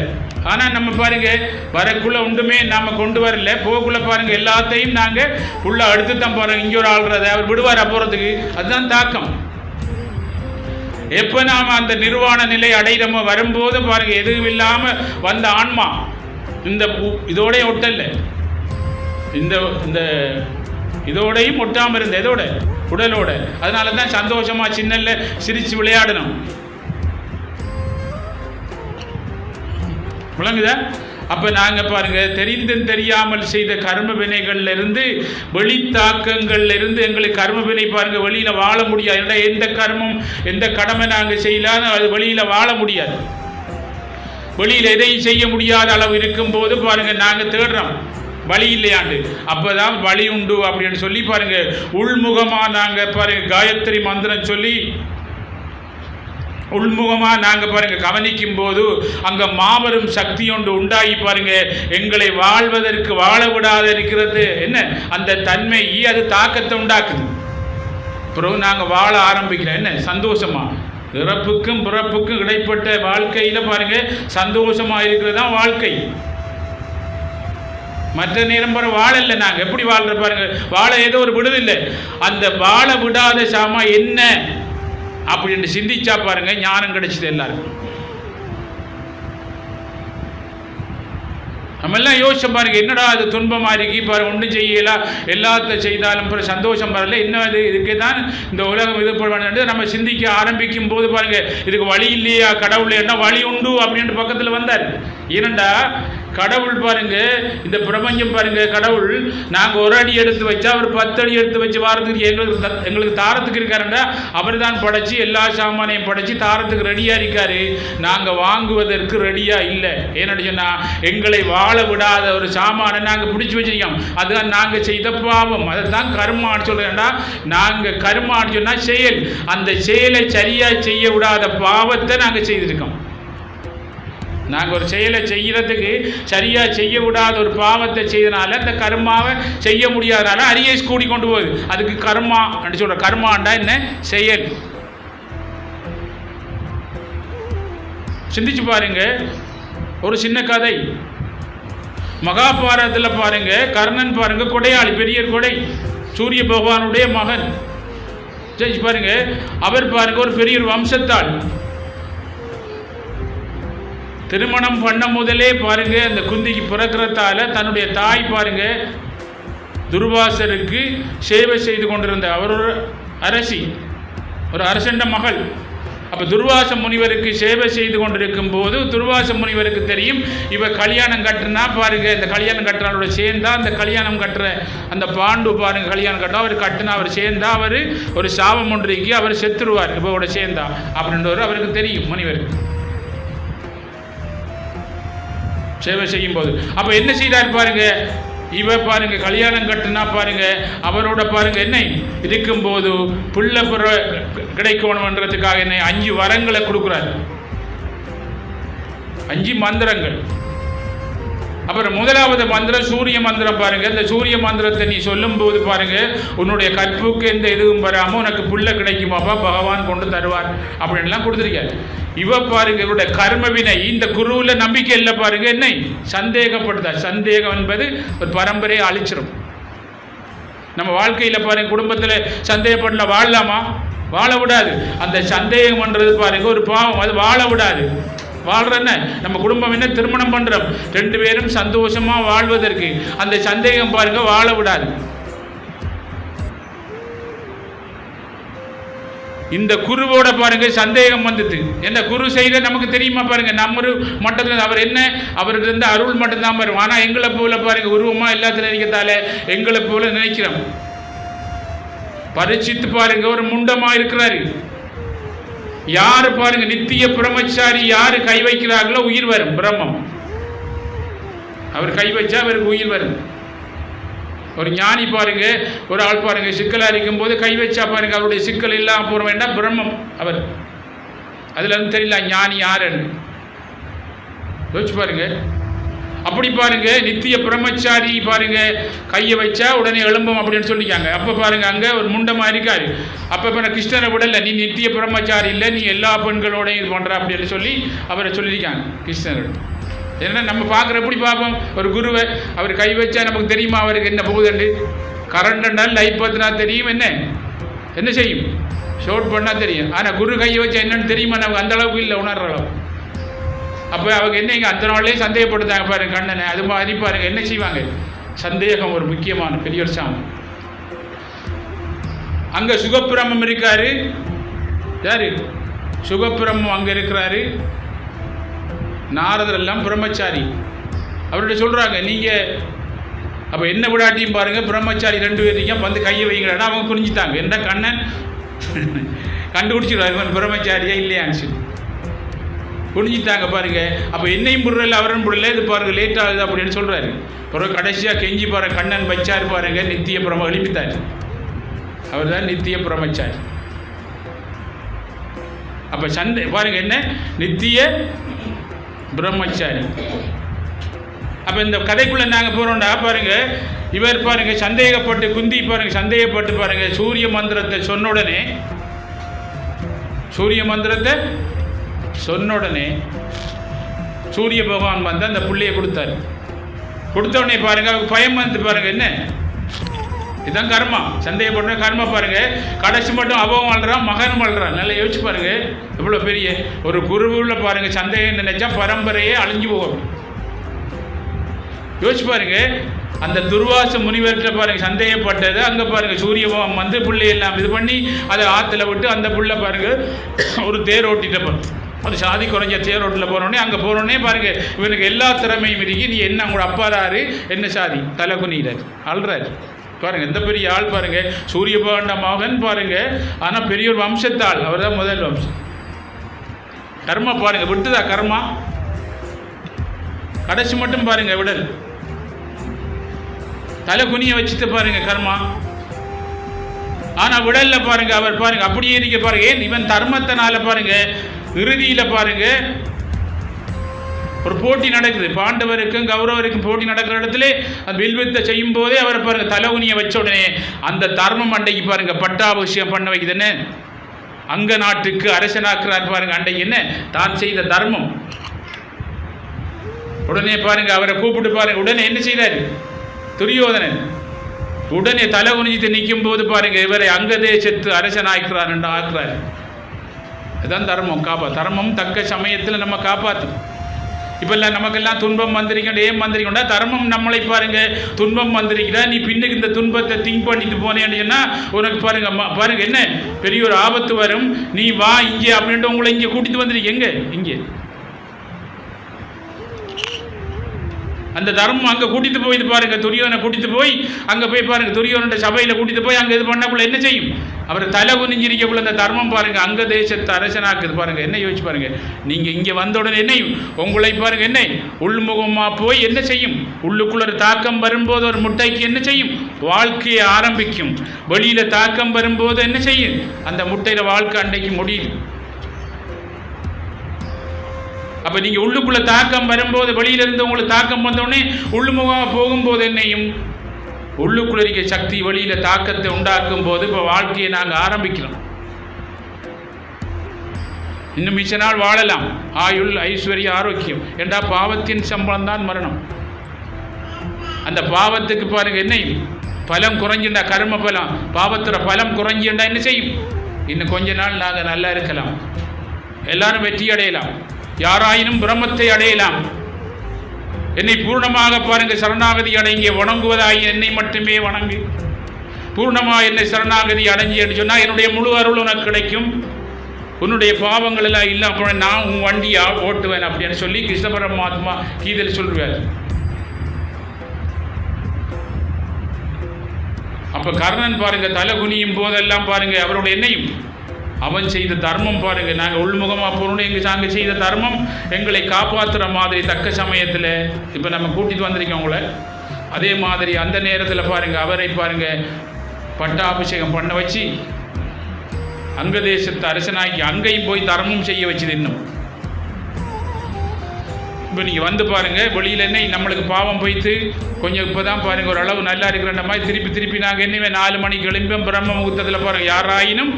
ஆனால் நம்ம பாருங்கள் வரக்குள்ளே ஒன்றுமே நாம் கொண்டு வரல, போக்குள்ள பாருங்கள் எல்லாத்தையும் நாங்கள் உள்ள அடுத்து தான் பாருங்கள். இங்கே ஒரு ஆள்றதை அவர் விடுவார் போகிறதுக்கு, அதுதான் தாக்கம். எப்போ நாம் அந்த நிர்வாண நிலை அடையிறமோ வரும்போது பாருங்கள் எதுவும் இல்லாமல் வந்த ஆன்மா இந்த இதோட ஒட்டல்ல, இந்த இதோடையும் ஒட்டாமல் இருந்த இதோட உடலோட. அதனால தான் சந்தோஷமா சின்னல்ல சிரிச்சு விளையாடணும். விளங்குதா? அப்போ நாங்கள் பாருங்க தெரிந்தும் தெரியாமல் செய்த கர்ம வினைகள்ல இருந்து வெளித்தாக்கங்கள்ல இருந்து எங்களுக்கு கர்ம வினை பாருங்க வெளியில் வாழ முடியாது. ஏன்னா எந்த கர்மம் எந்த கடமை நாங்கள் செய்யலாம் அது வெளியில் வாழ முடியாது. வெளியில் எதையும் செய்ய முடியாத அளவு இருக்கும்போது பாருங்க நாங்கள் தேடுறோம் வழி இல்லையாண்டு. அப்போதான் வழி உண்டு அப்படின்னு சொல்லி பாருங்க உள்முகமாக நாங்கள் பாருங்க காயத்ரி மந்திரம் சொல்லி உள்முகமாக நாங்கள் பாருங்க கவனிக்கும் போது அங்கே மாபெரும் சக்தி ஒன்று உண்டாகி பாருங்க எங்களை வாழ்வதற்கு வாழ விடாத இருக்கிறது என்ன அந்த தன்மை அது தாக்கத்தை உண்டாக்குது. பிறகு நாங்கள் வாழ ஆரம்பிக்கிறோம் என்ன சந்தோஷமா. இறப்புக்கும் பிறப்புக்கும் இடைப்பட்ட வாழ்க்கையில் பாருங்க சந்தோஷமா இருக்கிறது தான் வாழ்க்கை. மற்ற நேரம் பாரு வாழ இல்லை. நாங்கள் எப்படி வாழ்ற பாருங்க, வாழ ஏதோ ஒரு விடுதில்லை. அந்த வாழ விடாத சாமா என்ன அப்படின்னு சிந்திச்சா பாருங்க ஞானம் கிடைச்சது எல்லாருக்கும். நம்ம எல்லாம் யோசிச்ச பாருங்க என்னடா அது துன்பமா இருக்கு பாருங்க, ஒன்றும் செய்யலாம் எல்லாத்த செய்தாலும் பிறகு சந்தோஷம் வரல, என்ன அது இதுக்கே தான் இந்த உலகம் இது பண்ண நம்ம சிந்திக்க ஆரம்பிக்கும் போது பாருங்க இதுக்கு வழி இல்லையா கடவுள், என்ன வழி உண்டு அப்படின்ட்டு பக்கத்தில் வந்தார். ஏனண்டா கடவுள் பாருங்க இந்த பிரபஞ்சம் பாருங்க கடவுள் நாங்கள் ஒரு அடி எடுத்து வச்சா அவர் 10 அடி எடுத்து வச்சு வாரத்துக்கு எங்களுக்கு தாரத்துக்கு இருக்காருண்டா அவர் தான் படைச்சு எல்லா சாமானையும் படைச்சு தாரத்துக்கு ரெடியாக இருக்காரு. நாங்கள் வாங்குவதற்கு ரெடியாக இல்லை. ஏன்னு சொன்னால் எங்களை வாழ விடாத ஒரு சாமானை நாங்கள் பிடிச்சி வச்சிருக்கோம். அதுதான் நாங்கள் செய்த பாவம். அதை தான் கர்மான்னு சொல்கிறேன்டா. நாங்கள் கர்மான்னு சொன்னால் செயல், அந்த செயலை சரியாக செய்ய விடாத பாவத்தை நாங்கள் செய்திருக்கோம். நாங்கள் ஒரு செயலை செய்கிறதுக்கு சரியாக செய்ய விடாத ஒரு பாவத்தை செய்தனால அந்த கர்மாவை செய்ய முடியாதனால அரியஸ் கூடி கொண்டு போகுது. அதுக்கு கர்மா அப்படி சொல்கிற கர்மாண்டா என்ன செயல். சிந்திச்சு பாருங்க. ஒரு சின்ன கதை மகாபாரதத்தில் பாருங்க கர்ணன் பாருங்க கொடையாளி, பெரிய கொடை, சூரிய பகவானுடைய மகன். ஜெயிச்சு பாருங்க அவர் பாருங்க ஒரு பெரிய வம்சத்தாள். திருமணம் பண்ண முதலே பாருங்க அந்த குந்திக்கு பிறக்கிறதால தன்னுடைய தாய் பாருங்க துர்வாசருக்கு சேவை செய்து கொண்டிருந்த அவர் ஒரு அரசி, ஒரு அரசண்ட மகள். அப்போ துர்வாச முனிவருக்கு சேவை செய்து கொண்டிருக்கும் போது துர்வாச முனிவருக்கு தெரியும் இவ கல்யாணம் கட்டுனா பாருங்க, இந்த கல்யாணம் கட்டுறவரோட சேர்ந்தா அந்த கல்யாணம் கட்டுற அந்த பாண்டு பாருங்க கல்யாணம் கட்டா அவர் கட்டுனா அவர் சேர்ந்தா அவர் ஒரு சாபம் ஒன்றைக்கு அவர் செத்துருவார் இவரோட சேர்ந்தா அப்படின்றவர் அவருக்கு தெரியும் முனிவருக்கு சேவை செய்யும் போது. அப்போ என்ன செய்தார் பாருங்க, இவ பாருங்க கல்யாணம் கட்டுனா பாருங்க அவரோட பாருங்க என்ன இருக்கும்போது புள்ள கிடைக்கணும்ன்றதுக்காக என்ன 5 வரங்களை கொடுக்குறாரு, 5 மந்திரங்கள். அப்புறம் முதலாவது மந்திரம் சூரிய மந்திரம் பாருங்க. இந்த சூரிய மந்திரத்தை நீ சொல்லும் போது பாருங்க உன்னுடைய கற்புக்கு எந்த இதுவும் வராமல் உனக்கு புள்ள கிடைக்குமாப்பா பகவான் கொண்டு தருவார் அப்படின்லாம் கொடுத்துருக்காரு. இவ பாருங்க இவருடைய கர்மவினை இந்த குருவில் நம்பிக்கை இல்லை பாருங்க என்ன சந்தேகப்படுத்தார். சந்தேகம் என்பது ஒரு பரம்பரையை அழிச்சிடும். நம்ம வாழ்க்கையில் பாருங்க குடும்பத்தில் சந்தேகப்படல வாழலாமா? வாழ விடாது. அந்த சந்தேகம் பண்ணுறது பாருங்க ஒரு பாவம், அது வாழ விடாது. வாழ்றஎன்ன நம்ம குடும்பம் என்ன திருமணம் பண்றோம் 2 பேரும் சந்தோஷமா வாழ்வதற்கு அந்த சந்தேகம் பாருங்க வாழ விடாது. இந்த குருவோட பாருங்க சந்தேகம் வந்தது. என்ன குரு செய்த நமக்கு தெரியுமா பாருங்க, நம்ம மட்டத்தில் அவர் என்ன அவருக்கு இருந்த அருள் மட்டும்தான் வரும். ஆனா எங்களை போல பாருங்க உருவமா எல்லாத்தையும் நினைக்கிறதால எங்களை போல நினைக்கிறோம். பரிச்சித்து பாருங்க ஒரு முண்டமா இருக்கிறாரு. யாரு பாருங்க நித்திய பிரம்மச்சாரி யாரு கை வைக்கிறார்களோ உயிர் வரும். பிரம்மம் அவர் கை வச்சா அவருக்கு உயிர் வரும். ஒரு ஞானி பாருங்க ஒரு ஆள் பாருங்க சிக்கலா இருக்கும் போது கை வச்சா பாருங்க அவருடைய சிக்கல் இல்லாம போற வேண்டாம் பிரம்மம் அவர். அதுல இருந்து தெரியல ஞானி யாருன்னு யோசிச்சு பாருங்க. அப்படி பாருங்க நித்திய பிரம்மச்சாரி பாருங்க கையை வச்சா உடனே எழும்பும் அப்படின்னு சொல்லிக்காங்க. அப்ப பாருங்க அங்க ஒரு முண்டமா இருக்காரு. அப்ப கிருஷ்ணரை விடல, நீ நித்திய பிரம்மச்சாரி இல்லை, நீ எல்லா பெண்களோடையும் இது பண்ற அப்படின்னு சொல்லி அவரை சொல்லியிருக்காங்க கிருஷ்ணர். ஏன்னா நம்ம பார்க்குற எப்படி பார்ப்போம் ஒரு குருவை அவர் கை வச்சா நமக்கு தெரியுமா அவருக்கு என்ன போகுதுண்டு? கரண்ட்னால் லைட் பற்றினா தெரியும், என்ன செய்யும் ஷோட் பண்ணால் தெரியும். ஆனால் குரு கையை வச்சா என்னன்னு தெரியுமா நமக்கு அந்த அளவுக்கு இல்லை உணர்ற அளவு. அப்போ அவங்க என்ன இங்கே அந்த நாள்லேயே சந்தேகப்படுத்தாங்க பாருங்க கண்ணனை. அது மாதிரி பாருங்க என்ன செய்வாங்க சந்தேகம் ஒரு முக்கியமான பெரிய ஒரு சாமம். அங்கே சுகப்பிரமம் இருக்காரு. யாரு சுகப்பிரமம் அங்கே இருக்கிறாரு. நாரதர் எல்லாம் பிரம்மச்சாரி. அவர்கிட்ட சொல்கிறாங்க நீங்கள் அப்போ என்ன விடாட்டியும் பாருங்கள் பிரம்மச்சாரி 2 பேரையும் வந்து கையை வைங்கடா. அவங்க புரிஞ்சுட்டாங்க என்ன கண்ணன் கண்டுபிடிச்சிடுவார் இவன் பிரம்மச்சாரியா இல்லையான்னு சொல்லி புரிஞ்சுட்டாங்க பாருங்க. அப்போ என்னையும் புரியல அவரும் புரியல, இது பாருங்க லேட் ஆகுது அப்படின்னு சொல்கிறாரு. பிறகு கடைசியாக கெஞ்சி பாருங்க கண்ணன் வச்சார் பாருங்க நித்திய பிரம்ம எழுப்பித்தார். அவர் தான் நித்திய பிரம்மச்சாரி. அப்போ பாருங்க என்ன நித்திய பிரம்மச்சாரி. அப்போ இந்த கதைக்குள்ளே நாங்கள் போகிறோம்டா பாருங்க இவர் பாருங்க சந்தேகப்பட்டு குந்தி பாருங்க சந்தேகப்பட்டு பாருங்க சூரிய மந்திரத்தை சொன்ன உடனே சூரிய பகவான் வந்து அந்த புள்ளையை கொடுத்தார். கொடுத்த உடனே பாருங்க அவருக்கு பயம் வந்து பாருங்க என்ன இதுதான் கர்மா. சந்தேகப்பட்ட கர்மா பாருங்க கடைசி மட்டும் அவன் வாழ்றான் மகன் வாழ்றான். நல்லா யோசிச்சு பாருங்க எவ்வளோ பெரிய ஒரு குருவுல பாருங்க சந்தேகம் நினைச்சா பரம்பரையே அழிஞ்சு போகும். யோசிச்சு பாருங்க அந்த துர்வாச முனிவர்கிட்ட பாருங்க சந்தேகப்பட்டது அங்கே பாருங்க சூரிய பகவான் வந்து புள்ளை எல்லாம் இது பண்ணி அதை ஆற்றுல விட்டு அந்த புள்ளை பாருங்க ஒரு தேர் ஓட்டிட்டு அது சாதி குறைஞ்ச தேர் ரோட்டில் போகிறோன்னே அங்கே போகிறோன்னே பாருங்க இவனுக்கு எல்லா திறமையும் இருக்கி நீ என்ன உங்களோட அப்பாராரு என்ன சாதி தலை குனிகிறார் அல்றாரு பாருங்க எந்த பெரிய ஆள் பாருங்க சூரிய பகவான் மகன் பாருங்க. ஆனால் பெரிய ஒரு வம்சத்தாள் அவர் தான் முதல் வம்சம். கர்மா பாருங்க விட்டுதா கர்மா கடைசி மட்டும் பாருங்க விடல் தலை குனிய வச்சுட்டு பாருங்க கர்மா. ஆனா விடல்ல பாருங்க அவர் பாருங்க அப்படியே இருக்க பாருங்க. ஏன் இவன் தர்மத்தினால பாருங்க இறுதியில் பாருங்க ஒரு போட்டி நடக்குது. பாண்டவருக்கும் கௌரவருக்கும் போட்டி நடக்கிற இடத்துல அந்த வில்வித்தை செய்யும் போதே அவரை பாருங்க தலைகுனிய வச்ச உடனே அந்த தர்மம் அண்டைக்கு பாருங்க பட்டாபிஷேகம் பண்ண வைக்குதுன்னு அங்க நாட்டுக்கு அரசனாக்குறார் பாருங்க. அண்டைக்கு என்ன தான் செய்த தர்மம். உடனே பாருங்க அவரை கூப்பிட்டு பாருங்க உடனே என்ன செய்தார் துரியோதனன் உடனே தலை குனிஞ்சிட்டு நிற்கும் போது பாருங்க இவரை அங்கதே செத்து அரசன் ஆக்கிறார் என்று ஆக்குறாரு. அதுதான் தர்மம் தர்மம் தக்க சமயத்தில் நம்ம காப்பாற்றும். இப்பெல்லாம் நமக்கெல்லாம் துன்பம் வந்திருக்கா, ஏன் வந்திருக்கா? தர்மம் நம்மளை பாருங்க துன்பம் வந்திருக்கிறா, நீ பின்னுக்கு இந்த துன்பத்தை திங்க் பண்ணிட்டு போனேன்னா உனக்கு பாருங்க பாருங்க என்ன பெரிய ஒரு ஆபத்து வரும். நீ வா இங்கே அப்படின்ட்டு உங்களை இங்கே கூட்டிட்டு வந்துருக்கு. எங்க இங்கே அந்த தர்மம் அங்கே கூட்டிட்டு போயிட்டு பாருங்க, துரியோனை கூட்டிட்டு போய் அங்கே போய் பாருங்க, துரியோனோட சபையில் கூட்டிட்டு போய் அங்கே இது பண்ணக்குள்ள என்ன செய்யும்? அவர் தலை குனிஞ்சிருக்கக்குள்ள அந்த தர்மம் பாருங்க அங்க தேசத்தை அரசனாக்குது பாருங்க. என்ன யோசிச்சு பாருங்க, நீங்க இங்க வந்த உடனே என்னையும் உங்களை பாருங்க என்ன உள்முகமா போய் என்ன செய்யும்? உள்ளுக்குள்ள ஒரு தாக்கம் வரும்போது ஒரு முட்டைக்கு என்ன செய்யும்? வாழ்க்கையை ஆரம்பிக்கும். வெளியில தாக்கம் வரும்போது என்ன செய்யும்? அந்த முட்டையில வாழ்க்கை அன்றைக்கு முடியுது. அப்ப நீங்க உள்ளுக்குள்ள தாக்கம் வரும்போது, வெளியிலிருந்து உங்களுக்கு தாக்கம் வந்தோடனே உள்ளுமுகமாக போகும்போது என்னையும் உள்ளுக்குள்ள இருக்க சக்தி வெளியில தாக்கத்தை உண்டாக்கும் போது இப்போ வாழ்க்கையை நாங்கள் ஆரம்பிக்கிறோம். இன்னும் மிச்ச நாள் வாழலாம், ஆயுள் ஐஸ்வர்ய ஆரோக்கியம். என்றா பாவத்தின் சம்பளம் தான் மரணம். அந்த பாவத்துக்கு பாருங்க என்ன பலம் குறைஞ்சுண்டா, கர்ம பலம், பாவத்துற பலம் குறைஞ்சுண்டா என்ன செய்யும்? இன்னும் கொஞ்ச நாள் நாங்கள் நல்லா இருக்கலாம், எல்லாரும் வெற்றி அடையலாம், யாராயினும் பிரம்மத்தை அடையலாம். என்னை பூர்ணமாக பாருங்க சரணாகதி அடங்கி வணங்குவதாகி என்னை மட்டுமே வணங்கு. பூர்ணமாக என்னை சரணாகதி அடைஞ்சி என்று சொன்னால் என்னுடைய முழு அருள் உனக்கு கிடைக்கும். உன்னுடைய பாவங்கள் எல்லாம் இல்லாம நான் உன் வண்டியை ஓட்டுவேன் அப்படின்னு சொல்லி கிருஷ்ண பரமாத்மா கீதையில் சொல்லுவார். அப்ப கர்ணன் பாருங்க தலை குனியும் போதெல்லாம் பாருங்க அவருடைய எண்ணெயும் அவன் செய்த தர்மம் பாருங்க. நாங்கள் உள்முகமாக போகணும், எங்கள் நாங்கள் செய்த தர்மம் எங்களை காப்பாற்றுற மாதிரி தக்க சமயத்தில் இப்போ நம்ம கூட்டிட்டு வந்திருக்கோம் உங்களை. அதே மாதிரி அந்த நேரத்தில் பாருங்க அவரை பாருங்க பட்டாபிஷேகம் பண்ண வச்சு அங்க தேசத்து அரசனாக்கி அங்கேயும் போய் தர்மம் செய்ய வச்சுது. இன்னும் இப்போ நீங்கள் வந்து பாருங்க வெளியில் என்ன நம்மளுக்கு பாவம் போய்த்து கொஞ்சம் இப்போ தான் பாருங்க ஒரு அளவு நல்லா இருக்கிற மாதிரி திருப்பி நாங்கள் என்னவே 4 மணிக்கு எழும்பும் பிரம்ம முகூர்த்தத்தில் பாருங்க யாராயினும்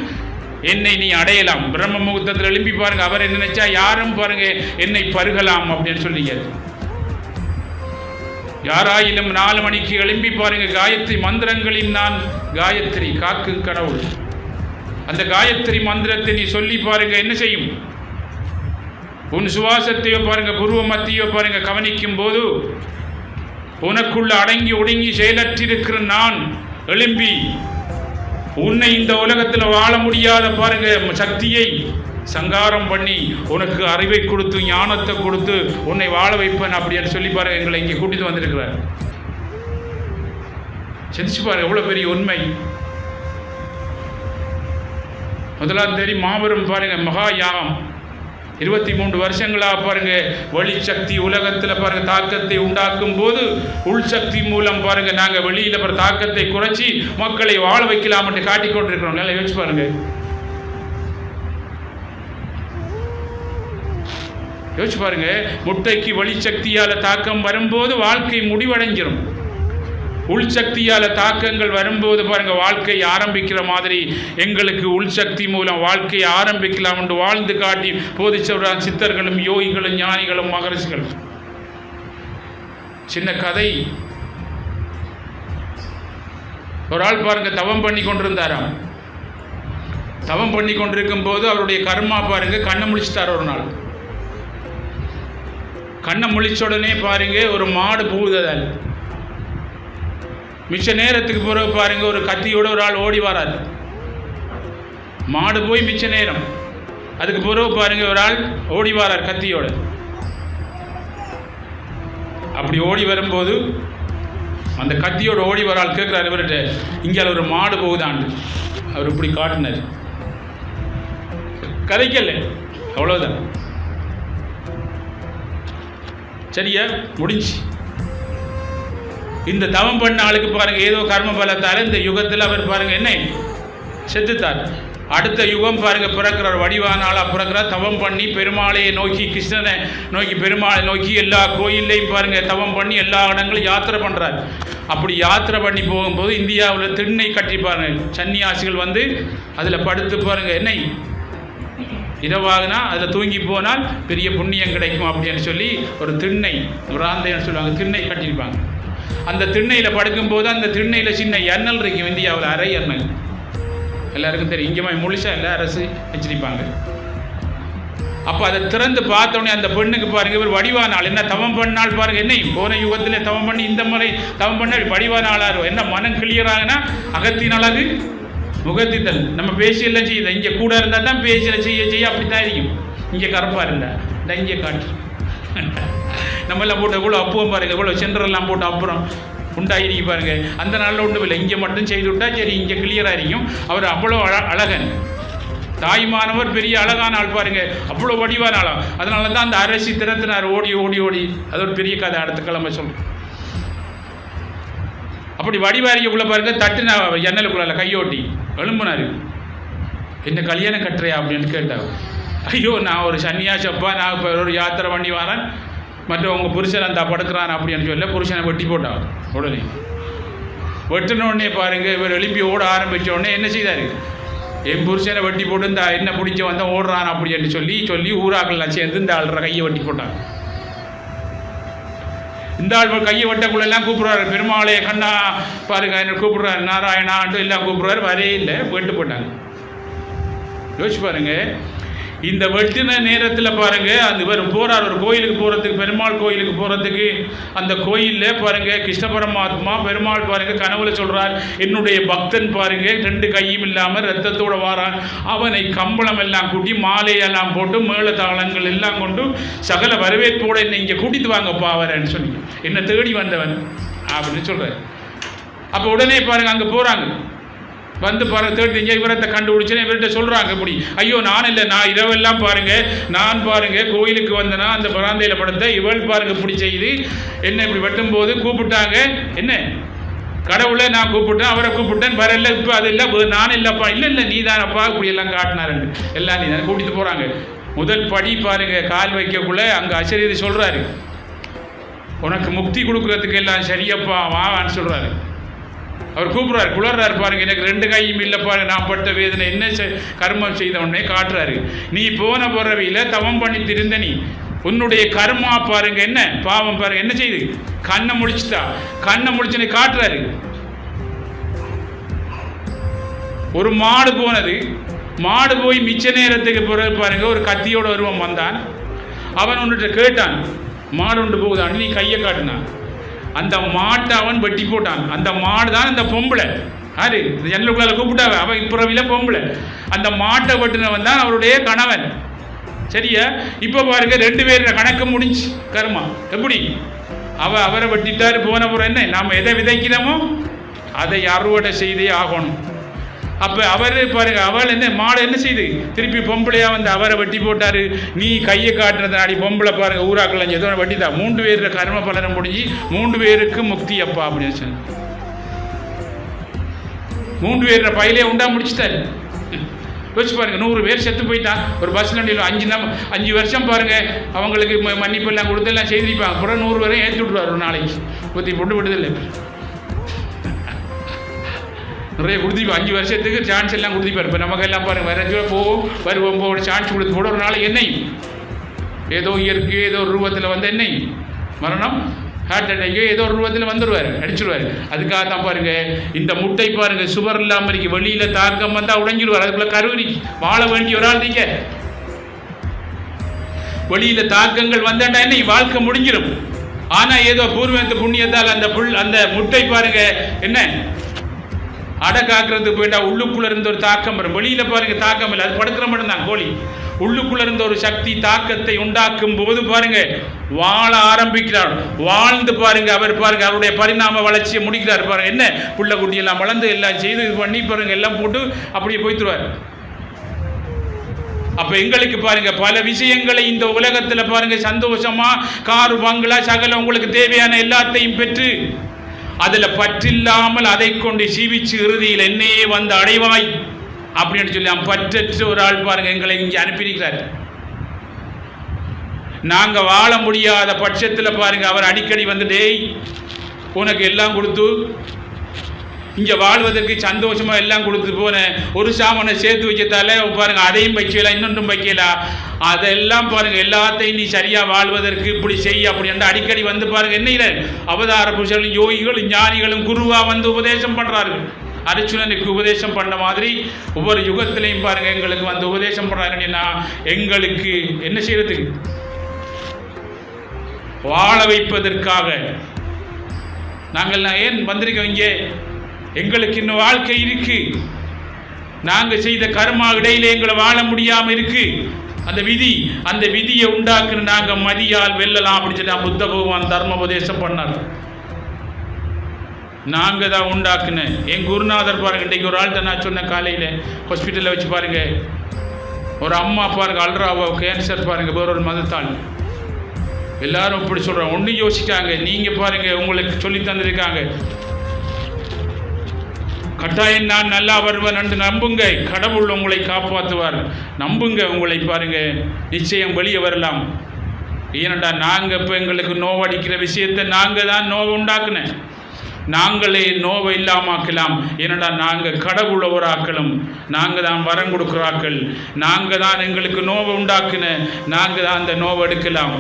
என்னை நீ அடையலாம். பிரம்ம முகூர்த்தத்தில் எழும்பி பாருங்க அவர் என்ன நினைச்சா யாரும் பாருங்க என்னை பருகலாம் அப்படின்னு சொல்லிங்க. யாராயிலும் 4 மணிக்கு எழும்பி பாருங்க காயத்ரி மந்திரங்களில் நான் காயத்ரி காக்கும் கடவுள். அந்த காயத்ரி மந்திரத்தை நீ சொல்லி பாருங்க என்ன செய்யும்? உன் சுவாசத்தையோ பாருங்க புருவ மத்தியோ பாருங்க கவனிக்கும் போது உனக்குள்ள அடங்கி ஒடுங்கி செயலற்றிருக்கிற நான் எழும்பி உன்னை இந்த உலகத்தில் வாழ முடியாத பாருங்க சக்தியை சங்காரம் பண்ணி உனக்கு அறிவை கொடுத்து ஞானத்தை கொடுத்து உன்னை வாழ வைப்பேன் அப்படின்னு சொல்லி பாருங்க எங்களை இங்கே கூட்டிட்டு வந்திருக்கிறார். சிந்திச்சு பாருங்க எவ்வளவு பெரிய உண்மை. முதலாம் தேதி மாபெரும் பாருங்க மகா யாகம் 23 வருஷங்களாக பாருங்க வெளிச்சக்தி உலகத்தில் பாருங்க தாக்கத்தை உண்டாக்கும் போது உள்சக்தி மூலம் பாருங்க நாங்கள் வெளியில தாக்கத்தை குறைச்சி மக்களை வாழ வைக்கலாம் என்று காட்டிக்கொண்டிருக்கிறோம். நல்லா யோசிச்சு பாருங்க. யோசிச்சு பாருங்க முட்டைக்கு வெளிச்சக்தியால தாக்கம் வரும்போது வாழ்க்கை முடிவடைஞ்சிடும். உள்சக்தியால தாக்கங்கள் வரும்போது பாருங்க வாழ்க்கை ஆரம்பிக்கிற மாதிரி எங்களுக்கு உள்சக்தி மூலம் வாழ்க்கையை ஆரம்பிக்கலாம் என்று வாழ்ந்து காட்டி போதிச்சவரான் சித்தர்களும் யோகிகளும் ஞானிகளும் மகரிஷிகளும். சின்ன கதை, ஒரு ஆள் பாருங்க தவம் பண்ணி கொண்டிருந்தாராம். தவம் பண்ணி கொண்டிருக்கும் போது அவருடைய கர்மா பாருங்க கண்ணை முழிச்சிட்டார். ஒரு நாள் கண்ணை முழிச்ச உடனே பாருங்க ஒரு மாடு போகுதல். மிச்ச நேரத்துக்கு பிறகு பாருங்க ஒரு கத்தியோட ஒரு ஆள் ஓடி வராது. மாடு போய் மிச்ச நேரம் அதுக்கு பிறகு பாருங்க ஒரு ஆள் ஓடி வரார் கத்தியோட. அப்படி ஓடி வரும்போது அந்த கத்தியோட ஓடி வர ஆள் கேட்குறாரு இவர்கிட்ட, இங்கே ஒரு மாடு போகுதாண்டு. அவர் இப்படி காட்டினார், கதைக்கல, அவ்வளோதான். சரியா முடிஞ்சு. இந்த தவம் பண்ண ஆளுக்கு பாருங்க ஏதோ கர்ம பலத்தால் இந்த யுகத்தில் அவர் பாருங்க என்ன செத்துத்தார். அடுத்த யுகம் பாருங்க பிறக்கிறார், வடிவான ஆளா பிறக்கிறார். தவம் பண்ணி பெருமாளையை நோக்கி கிருஷ்ணனை நோக்கி பெருமாளை நோக்கி எல்லா கோயில்லையும் பாருங்க தவம் பண்ணி எல்லா இடங்களும் யாத்திரை பண்றார். அப்படி யாத்திரை பண்ணி போகும்போது இந்தியாவில் திண்ணை கட்டி பாருங்க சன்னியாசிகள் வந்து அதில் படுத்து பாருங்க என்ன இரவாகுனா அதில் தூங்கி போனால் பெரிய புண்ணியம் கிடைக்கும் அப்படின்னு சொல்லி ஒரு திண்ணை பிராந்தைன்னு சொல்லுவாங்க, திண்ணை கட்டியிருப்பாங்க. அந்த திண்ணையில் படுக்கும்போது அந்த திண்ணையில் சின்ன எண்ணல் இருக்கும். இந்தியாவில் அரை எண்ணல் எல்லாருக்கும் தெரியும். இங்கே முழுசா இல்லை அரசு வச்சிருப்பாங்க. அப்போ அதை திறந்து பார்த்தோன்னே அந்த பெண்ணுக்கு பாருங்க இவர் வடிவானாள், என்ன தவம் பண்ணால் பாருங்க, என்ன போன யுகத்தில் தவம் பண்ணி இந்த முறை தவம் பண்ண வடிவானாளாரோ, என்ன மனம் கிளியராகனா அகத்தின் அழகு முகத்தித்தல். நம்ம பேசியெல்லாம் செய்யுது, இங்கே கூட இருந்தால் தான் பேசியில் செய்ய அப்படித்தான் இருக்கும். இங்கே கருப்பாக இருந்தா இந்த இங்கே காட்டு நம்மெல்லாம் போட்டு எவ்வளோ அப்புவம் பாருங்க, எவ்வளோ சென்டரெல்லாம் போட்டு அப்புறம் உண்டாயிருக்கு பாருங்க. அந்த நாளில் ஒன்றும் இல்லை, இங்கே மட்டும் செய்து விட்டா சரி, இங்கே கிளியராக இருக்கும். அவர் அவ்வளோ அழகன், தாய்மானவர் பெரிய அழகான ஆள் பாருங்க, அவ்வளோ வடிவான ஆளாம். அதனால தான் அந்த அரசி திறத்தினார் ஓடி ஓடி ஓடி. அது ஒரு பெரிய கதை, அடுத்த கிழமை சொல்றேன். அப்படி வடிவாரிக்குள்ளே பாருங்க, தட்டுனா ஜன்னலுக்குள்ள கையோட்டி எழும்புனாரு, என்ன கல்யாணம் கட்டுறியா அப்படின்னு கேட்டார். ஐயோ நான் ஒரு சன்னியாசப்பா, நான் இப்போ ஒரு யாத்திரை பண்ணி வரேன், மற்ற உங்கள் புருஷன் அந்த படுக்கிறான் அப்படின்னு சொல்ல புருஷனை வெட்டி போட்டார். உடனே வெட்டினோடனே பாருங்க, இவர் எழுப்பி ஓட ஆரம்பித்த உடனே என்ன செய்தார், என் புருஷனை வெட்டி போட்டு இந்த என்ன பிடிச்ச வந்தால் ஓடுறான் அப்படின்னு சொல்லி ஊராக்கள்லாம் சேர்ந்து இந்த ஆள்ற கையை வெட்டி போட்டாங்க. இந்த ஆள் கையை வெட்டக்குள்ளெல்லாம் கூப்பிடுறாரு, பெருமாளே கண்ணா பாருங்க என்ன கூப்பிடுறாரு, நாராயணான்ட்டு எல்லாம் கூப்பிடுறாரு, வரே இல்லை, வெட்டு போட்டாங்க. யோசிச்சு பாருங்க, இந்த வெட்டின நேரத்தில் பாருங்க அந்த இவர் போறார் ஒரு கோயிலுக்கு போகிறதுக்கு, பெருமாள் கோயிலுக்கு போகிறதுக்கு. அந்த கோயிலில் பாருங்க கிருஷ்ண பரமாத்மா பெருமாள் பாருங்க கனவுல சொல்றார், என்னுடைய பக்தன் பாருங்க 2 கையும் இல்லாமல் ரத்தத்தோட வாரான், அவனை கம்பளம் எல்லாம் கூட்டி மாலையெல்லாம் போட்டு மேளதாளங்கள் எல்லாம் கொண்டு சகல வரவேற்போடு என்னை இங்கே கூட்டிட்டு வாங்கப்பா அவரன்னு சொன்னீங்க, என்னை தேடி வந்தவன் அப்படின்னு சொல்றாரு. அப்போ உடனே பாருங்க அங்கே போறாங்க, வந்து பாருங்க தேடிங்க, இவரத்தை கண்டுபிடிச்சேன். இவர்கிட்ட சொல்கிறாங்க இப்படி, ஐயோ நான் இல்லை, நான் இரவெல்லாம் பாருங்க நான் பாருங்க கோயிலுக்கு வந்தேன்னா அந்த பராந்தையில் படத்தை இவள் பாருங்க இப்படி செய்து என்ன இப்படி வெட்டும்போது கூப்பிட்டாங்க, என்ன கடவுளை நான் கூப்பிட்டேன், அவரை கூப்பிட்டேன், வரல, இப்போ அது இல்லை நான் இல்லைப்பா, இல்லை நீ தானப்பா, இப்படி எல்லாம் காட்டினாருண்டு எல்லாம் நீ தானே கூட்டிட்டு போகிறாங்க. முதல் படி பாருங்க கால் வைக்கக்குள்ள அங்கே அசரீதி சொல்கிறாரு, உனக்கு முக்தி கொடுக்குறதுக்கு எல்லாம் சரியப்பா வான்னு சொல்கிறாரு. அவர் கூப்பிட்றாரு, குளர்றாரு பாருங்க, எனக்கு 2 கையும் இல்லை பாருங்க, நான் பட்ட வேதனை என்ன கர்மம் செய்த உடனே காட்டுறாரு. நீ போன பிறவியில் தவம் பண்ணி திருந்த நீ உன்னுடைய கர்மா பாருங்க என்ன பாவம் பாருங்க என்ன செய்து கண்ணை முடிச்சுட்டா, கண்ணை முடிச்சுன்னு காட்டுறாரு. ஒரு மாடு போனது, மாடு போய் மிச்ச நேரத்துக்கு பிறகு பாருங்க ஒரு கத்தியோட வருவன் வந்தான், அவன் ஒன்றுட்ட கேட்டான், மாடு ஒன்று போகுதான், நீ கையை காட்டினான், அந்த மாட்டை அவன் வெட்டி போட்டான். அந்த மாடு தான் அந்த பொம்பளை, யாரு ஜன்னலுக்குள்ள கூப்பிட்டாவ, அவன் இப்புறவில பொம்பளை, அந்த மாட்டை வெட்டினவன் தான் அவருடைய கணவன். சரியா? இப்போ பாருங்க 2 பேரோட கணக்கு முடிஞ்சு கர்மா. எப்படி அவரை வெட்டிட்டாரு, போன புறம் என்ன நாம் எதை விதைக்கிறோமோ அதை அறுவடை செய்தே ஆகணும். அப்போ அவர் பாருங்க, அவள் என்ன மாடு என்ன செய்து திருப்பி பொம்பளையா வந்து அவரை வெட்டி போட்டாரு. நீ கையை காட்டுறதுனாடி பொம்பளை பாருங்க ஊராக்கெல்லாம் ஏதோ வெட்டிதான். 3 பேரோட கர்ம பலனை முடிஞ்சு 3 பேருக்கு முக்தி அப்பா அப்படின்னு சொன்ன. 3 பேரோட பயிலே உண்டா முடிச்சுட்டாரு. யோசிச்சு பாருங்க, 100 பேர் செத்து போயிட்டான் ஒரு பஸ் வண்டியில். 5 வருஷம் பாருங்க அவங்களுக்கு மன்னிப்பு எல்லாம் கொடுத்து எல்லாம் செய்திருப்பாங்க. அப்புறம் 100 பேரையும் ஏற்றி விட்டுருவார் ஒரு நாளைக்கு, ஊற்றி போட்டு விடுதலை நிறைய கொடுத்துருப்போம். 5 வருஷத்துக்கு சான்ஸ் எல்லாம் கொடுத்துருப்பார். இப்போ நமக்கெல்லாம் பாருங்கள் வரைஞ்சோ வருவோம் போட சான்ஸ் கொடுத்து போட ஒரு நாளைக்கு என்னையும் ஏதோ இயற்கை ஏதோ ஒரு ரூபத்தில் வந்து என்னையும் மரணம் ஹார்ட் அட்டாக்கோ ஏதோ ஒரு ரூபத்தில் வந்துடுவார், அடிச்சிடுவார். அதுக்காக தான் பாருங்க இந்த முட்டை பாருங்க சுவர் இல்லாமல் இருக்கு, வெளியில் தாக்கம் வந்தால் உடைஞ்சிடுவார். அதுக்குள்ள கருவிக்கு வாழ வேண்டிய ஒரு ஆள் நீங்க. வெளியில் தாக்கங்கள் வந்தாண்டா என்ன வாழ்க்கை முடிஞ்சிடும். ஆனால் ஏதோ பூர்வத்து புண்ணியத்தால் அந்த முட்டை பாருங்க என்ன அடக்காக்குறதுக்கு போயிட்டா உள்ளுக்குள்ள இருந்த ஒரு தாக்கம் வரும். வெளியில பாருங்க தாக்கம் இல்லை, அது படுக்கிற மட்டும்தான் கோழி. உள்ளுக்குள்ள இருந்த ஒரு சக்தி தாக்கத்தை உண்டாக்கும் போது பாருங்க வாழ ஆரம்பிக்கிறார். வாழ்ந்து பாருங்க அவர் பாருங்க அவருடைய பரிணாம வளர்ச்சியை முடிக்கிறார். பாருங்க என்ன புள்ள குட்டி எல்லாம் வளர்ந்து எல்லாம் செய்து இது பண்ணி பாருங்க எல்லாம் போட்டு அப்படியே போய்த்துருவார். அப்ப எங்களுக்கு பாருங்க பல விஷயங்களை இந்த உலகத்துல பாருங்க சந்தோஷமா காரு பங்களா சகல உங்களுக்கு தேவையான எல்லாத்தையும் பெற்று அதுல பற்றில்லாமல் அதை கொண்டு சீவிச்சு இறுதியில் என்னையே வந்து அடைவாய் அப்படின்னு சொல்லி பற்றற்ற ஒரு ஆள் பாருங்க எங்களை இங்கே அனுப்பியிருக்கிறார். நாங்க வாழ முடியாத பட்சத்தில் பாருங்க அவர் அடிக்கடி வந்து டேய் உனக்கு எல்லாம் கொடுத்து இங்கே வாழ்வதற்கு சந்தோஷமா எல்லாம் கொடுத்து போனேன், ஒரு சாமனை சேர்த்து வைக்கத்தால பாருங்க அதையும் வைக்கல இன்னொன்றும் வைக்கலாம், அதெல்லாம் பாருங்க எல்லாத்தையும் நீ சரியா வாழ்வதற்கு இப்படி செய்ய அப்படி என்று அடிக்கடி வந்து பாருங்க என்ன அவதார புருஷர்களும் யோகிகளும் ஞானிகளும் குருவா வந்து உபதேசம் பண்றார்கள். அர்ச்சுனனுக்கு உபதேசம் பண்ண மாதிரி ஒவ்வொரு யுகத்திலையும் பாருங்க எங்களுக்கு வந்து உபதேசம் பண்ணுறாங்கன்னா எங்களுக்கு என்ன செய்யறதுக்கு வாழ வைப்பதற்காக. நாங்கள் ஏன் வந்திருக்கோம் இங்கே? எங்களுக்கு இன்னும் வாழ்க்கை இருக்கு. நாங்கள் செய்த கர்மா இடையிலே எங்களை வாழ முடியாமல் இருக்கு. அந்த விதியை உண்டாக்குன்னு நாங்கள் மதியால் வெல்லலாம் அப்படின்னு சொல்லி புத்த பகவான் தர்மோபதேசம் பண்ணார். நாங்கள் தான் உண்டாக்குனேன். என் குருநாதர் பாருங்க, இன்றைக்கு ஒரு ஆள்கிட்ட நான் சொன்ன காலையில் ஹாஸ்பிட்டலில் வச்சு பாருங்க, ஒரு அம்மா பாருங்க அல்றாவோ கேன்சர் பாருங்க, வேற ஒரு மதத்தால் எல்லாரும் இப்படி சொல்கிறோம். ஒன்றும் யோசிக்காங்க. நீங்கள் பாருங்க உங்களுக்கு சொல்லி தந்திருக்காங்க, கட்டாயம் நான் நல்லா வருவேன் என்று நம்புங்க, கடவுள் உங்களை காப்பாற்றுவார். நம்புங்க, உங்களை பாருங்க நிச்சயம் வெளியே வரலாம். ஏனண்டா நாங்கள் இப்போ எங்களுக்கு நோவடிக்கிற விஷயத்தை நாங்கள் தான் நோவை உண்டாக்குனேன். நாங்களே நோவை இல்லாமாக்கலாம். ஏனண்டா நாங்கள் கடவுள் ஒரு ஆக்களும், நாங்கள் தான் வரம் கொடுக்குறாக்கள், நாங்கள் தான் எங்களுக்கு நோவை உண்டாக்குன, நாங்கள் தான் அந்த நோவை எடுக்கலாம்.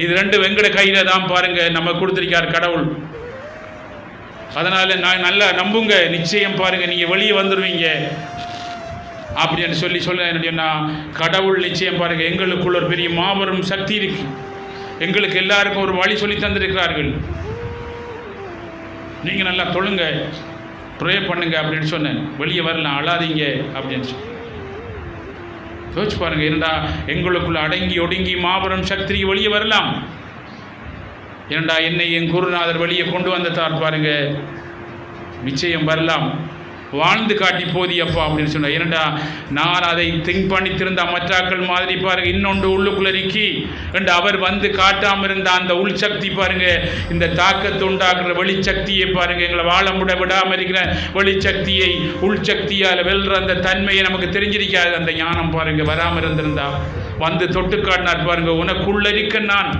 இது ரெண்டு வெங்கட கையில் தான் பாருங்க நம்ம கொடுத்துருக்கார் கடவுள். அதனால் நான் நல்லா நம்புங்க, நிச்சயம் பாருங்கள் நீங்கள் வெளியே வந்துடுவீங்க அப்படின்னு சொல்ல என்னன்னா, கடவுள் நிச்சயம் பாருங்கள் எங்களுக்குள்ள ஒரு பெரிய மாபெரும் சக்தி இருக்கு. எங்களுக்கு எல்லாருக்கும் ஒரு வழி சொல்லி தந்திருக்கிறார்கள். நீங்கள் நல்லா தொழுங்க, ப்ரே பண்ணுங்க அப்படின்னு சொன்னேன். வெளியே வரலாம், அழாதீங்க அப்படின்னு சொல்லி யோசிச்சு பாருங்க. என்னடா எங்களுக்குள்ள அடங்கி ஒடுங்கி மாபெரும் சக்திக்கு வெளியே வரலாம். ஏனண்டா என்னை என் குருநாதர் வெளியே கொண்டு வந்தார் பாருங்க, நிச்சயம் வரலாம். வாழ்ந்து காட்டி போதியப்பா அப்படின்னு சொன்னார். ஏனண்டா நான் அதை திங்க் பண்ணி திருந்த மற்றாக்கள் மாதிரி பாருங்க இன்னொன்று உள்ளுக்குள்ள இருக்கி என்று அவர் வந்து காட்டாமல் இருந்த அந்த உள் சக்தி பாருங்க, இந்த தாக்கத்தை உண்டாக்குற வெளிச்சக்தியை பாருங்க, எங்களை வாழ விடாமல் இருக்கிற வெளிச்சக்தியை உள் சக்தியால் வெல்ற அந்த தன்மையை நமக்கு தெரிஞ்சிருக்காது. அந்த ஞானம் பாருங்க வராமல் இருந்திருந்தா வந்து தொட்டு காட்டினார் பாருங்க, உனக்குள்ள இருக்க நான்,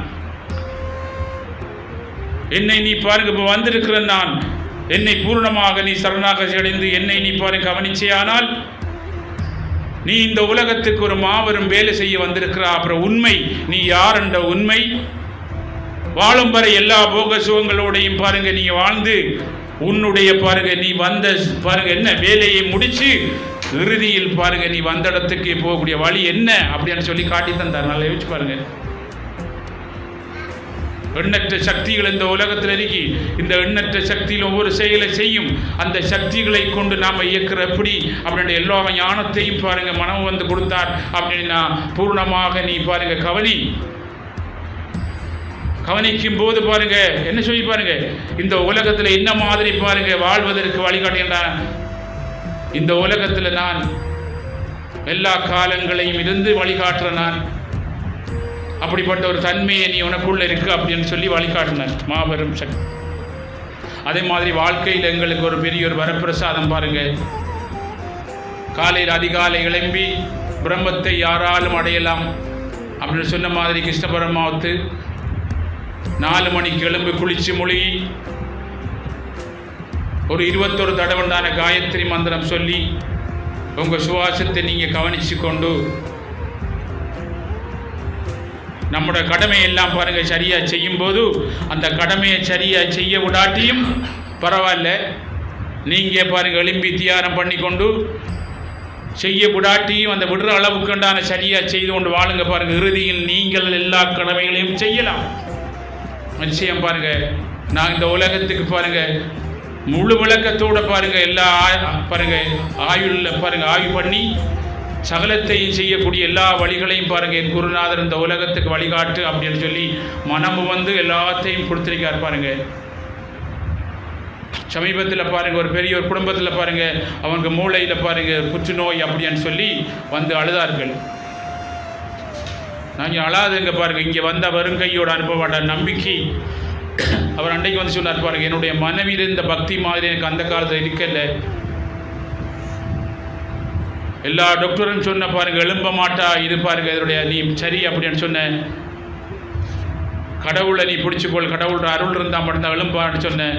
என்னை நீ பாருங்க இப்போ வந்திருக்கிற நான், என்னை பூர்ணமாக நீ சரணாகதி அடைந்து என்னை நீ பாருங்க கவனிச்சேயானால் நீ இந்த உலகத்துக்கு ஒரு மாபெரும் வேலை செய்ய வந்திருக்கிறா. அப்புறம் உண்மை நீ யார் என்ற உண்மை வாழும் வரை எல்லா போக சுகங்களோடையும் பாருங்க நீங்க வாழ்ந்து உன்னுடைய பாருங்க நீ வந்த பாருங்க என்ன வேலையை முடிச்சு இறுதியில் பாருங்க நீ வந்த இடத்துக்கு போகக்கூடிய வழி என்ன அப்படின்னு சொல்லி காட்டி தந்தார். நல்லா யோசிச்சு பாருங்க. எண்ணற்ற சக்திகள் இந்த உலகத்தில் இருக்கி, இந்த எண்ணற்ற சக்தியில் ஒவ்வொரு செயலை செய்யும். அந்த சக்திகளை கொண்டு நாம் இயக்கிற எப்படி அப்படின்ற எல்லா ஞானத்தையும் பாருங்க மனம் வந்து கொடுத்தார். அப்படின்னா பூர்ணமாக நீ பாருங்க கவனிக்கும் போது பாருங்க என்ன சொல்லி பாருங்க, இந்த உலகத்தில் என்ன மாதிரி பாருங்க வாழ்வதற்கு வழிகாட்டுகின்றான். இந்த உலகத்தில் நான் எல்லா காலங்களையும் இருந்து வழிகாட்டுற நான், அப்படிப்பட்ட ஒரு தன்மையை நீ உனக்குள்ள இருக்கு அப்படின்னு சொல்லி வழிகாட்டினார் மாபெரும் சக்தி. அதே மாதிரி வாழ்க்கையில் எங்களுக்கு ஒரு பெரிய ஒரு வரப்பிரசாதம் பாருங்க. காலையில் அதிகாலை எழும்பி பிரம்மத்தை யாராலும் அடையலாம் அப்படின்னு சொன்ன மாதிரி கிருஷ்ண பரமாவத்து 4 மணிக்கு எழும்பி குளிச்சு மொழி ஒரு 21 தடவைண்டான காயத்ரி மந்திரம் சொல்லி உங்கள் சுவாசத்தை நீங்கள் கவனித்து கொண்டு நம்முடைய கடமையெல்லாம் பாருங்கள் சரியாக செய்யும்போது அந்த கடமையை சரியாக செய்ய விடாட்டியும் பரவாயில்ல, நீங்கள் பாருங்கள் எழும்பி தியானம் பண்ணி கொண்டு செய்ய விடாட்டியும் அந்த விடுற அளவுக்குண்டான சரியாக செய்து கொண்டு வாழுங்க பாருங்கள். இறுதியில் நீங்கள் எல்லா கடமைகளையும் செய்யலாம். நிச்சயம் பாருங்கள். நான் இந்த உலகத்துக்கு பாருங்கள் முழு விளக்கத்தோடு பாருங்கள் எல்லா பாருங்கள் ஆயுளில் பாருங்கள் ஆய்வு பண்ணி சகலத்தையும் செய்யக்கூடிய எல்லா வழிகளையும் பாருங்கள் என் குருநாதர் இந்த உலகத்துக்கு வழிகாட்டு அப்படின்னு சொல்லி மனம் வந்து எல்லாத்தையும் கொடுத்துருக்கார் பாருங்கள். சமீபத்தில் பாருங்கள் ஒரு பெரிய ஒரு குடும்பத்தில் பாருங்கள் அவங்க மூளையில் பாருங்கள் புற்றுநோய் அப்படின்னு சொல்லி வந்து அழுதார்கள். நாங்கள் அழாதுங்க பாருங்கள், இங்கே வந்த வருங்கையோட அனுப்பப்பட்ட நம்பிக்கை. அவர் அன்றைக்கு வந்து சொன்னார் பாருங்கள், என்னுடைய மனைவியில் இந்த பக்தி மாதிரி எனக்கு அந்த காலத்தில் இருக்கல. எல்லா டாக்டரும் சொன்ன பாருங்க எழும்ப மாட்டா இது பாருங்க இதனுடைய நீ சரி அப்படின்னு சொன்ன, கடவுளை நீ பிடிச்சிக்கொள், கடவுளோட அருள் இருந்தால் மட்டும்தான் எழும்பான்னு சொன்னேன்.